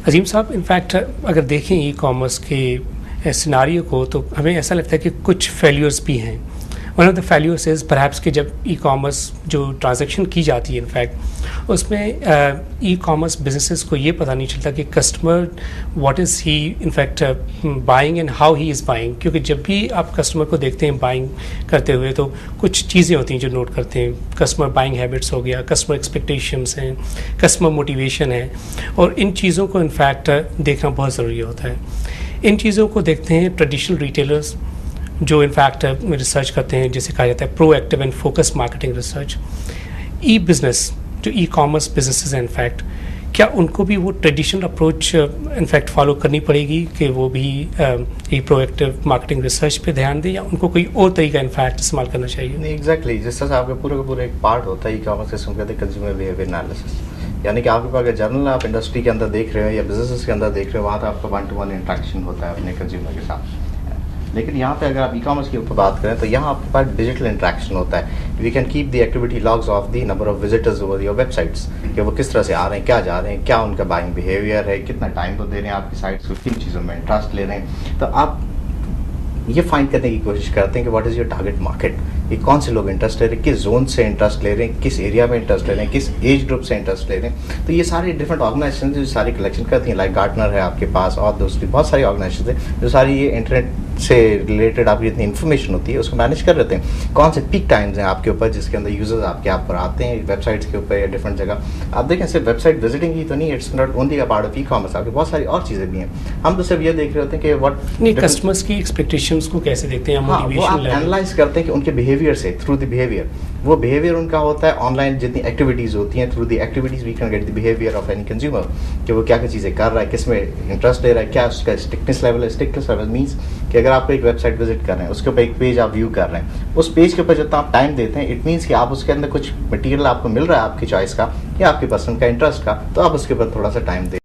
अजीम साहब, इनफैक्ट अगर देखें ई कॉमर्स के सिनारियो को तो हमें ऐसा लगता है कि कुछ फेल्यूर्स भी हैं। One of the failures is perhaps कि जब ई कॉमर्स जो ट्रांजैक्शन की जाती है इनफैक्ट उसमें ई कॉमर्स बिजनेसेस को ये पता नहीं चलता कि customer what is he in fact buying and how he is buying. क्योंकि जब भी आप कस्टमर को देखते हैं बाइंग करते हुए तो कुछ चीज़ें होती हैं जो नोट करते हैं। कस्टमर बाइंग हैबिट्स हो गया, कस्टमर एक्सपेक्टेशंस हैं, कस्टमर मोटिवेशन है, और इन चीज़ों को इनफैक्ट देखना बहुत ज़रूरी होता है। इन चीज़ों को देखते हैं ट्रेडिशनल रिटेलर्स जो इनफैक्ट रिसर्च करते हैं, जिसे कहा जाता है proactive and focus marketing research. E business जो ई कॉमर्स बिजनेसेस हैं इनफैक्ट, क्या उनको भी वो ट्रेडिशनल अप्रोच इनफैक्ट फॉलो करनी पड़ेगी कि वो भी ये प्रोएक्टिव मार्केटिंग रिसर्च पे ध्यान दें, या उनको कोई और तरीका इनफैक्ट इस्तेमाल करना चाहिए? नहीं, एग्जैक्टली जिस तरह से आपके पूरे का पूरा एक पार्ट होता है ई कॉमर्स के, कहते हैं कंज्यूमर बिहेवियर एनालिसिस। यानी कि आपके पास अगर जनरल आप इंडस्ट्री के अंदर देख रहे हो या बिजनेस के अंदर देख रहे हो, वहाँ तो आपका 1-to-1 इंट्रैक्शन होता है अपने कंज्यूमर के साथ। लेकिन यहाँ पे अगर आप ई कॉमर्स के ऊपर बात करें तो यहाँ आपके पास डिजिटल इंट्रैक्शन होता है। We can keep the activity logs of the number of visitors over your websites, कि वो किस तरह से आ रहे हैं, क्या जा रहे हैं, क्या उनका बाइंग बिहेवियर है, कितना टाइम तो दे रहे हैं आपकी साइट्स को, किन चीज़ों में इंटरेस्ट ले रहे हैं। तो आप ये फाइंड करने की कोशिश करते हैं कि what is your target market, ये कौन से लोग इंटरेस्ट ले रहे हैं, किस जोन से इंटरेस्ट ले रहे हैं, किस एरिया में इंटरेस्ट ले रहे हैं, किस एज ग्रुप से इंटरेस्ट ले रहे हैं। तो ये सारे डिफरेंट ऑर्गेनाइजेशन जो सारी कलेक्शन करती हैं, लाइक गार्टनर है आपके पास और दूसरी बहुत सारी ऑर्गेनाइजेशन है जो सारी ये इंटरनेट से रिलेटेड आपकी जितनी इन्फॉर्मेशन होती है उसको मैनेज कर रहे हैं। कौन से पीक टाइम्स हैं आपके ऊपर जिसके अंदर यूजर्स आपके आप पर आते हैं वेबसाइट्स के ऊपर या डिफरेंट जगह। आप देखें सिर्फ वेबसाइट विजिटिंग ही तो नहीं, it's not only a part of e commerce, आपके बहुत सारी और चीज़ें भी हैं। हम तो सिर्फ ये देख रहे होते हैं कि व्हाट नहीं, कस्टमर्स की एक्सपेक्टेशंस को कैसे देखते हैं, मोटिवेशन लेवल एनालाइज करते हैं कि उनके बिहेवियर से, थ्रू द बिहेवियर, वो बिहेवियर उनका होता है ऑनलाइन जितनी एक्टिविटीज़ होती हैं, through the activities we can get the behaviour of any consumer, कि वो क्या क्या चीज़ें कर रहा है, किस में इंटरेस्ट ले रहा है, क्या उसका स्टिकनेस लेवल है। स्टिकनेस लेवल मीन्स कि अगर आप एक वेबसाइट विजिट कर रहे हैं, उसके ऊपर एक पेज आप व्यू कर रहे हैं, उस पेज के ऊपर जितना आप टाइम देते हैं, इट मीन्स कि आप उसके अंदर कुछ मटीरियल आपको मिल रहा है आपकी चॉइस का या आपकी पसंद का, इंटरेस्ट का, तो आप उसके ऊपर थोड़ा सा टाइम दें।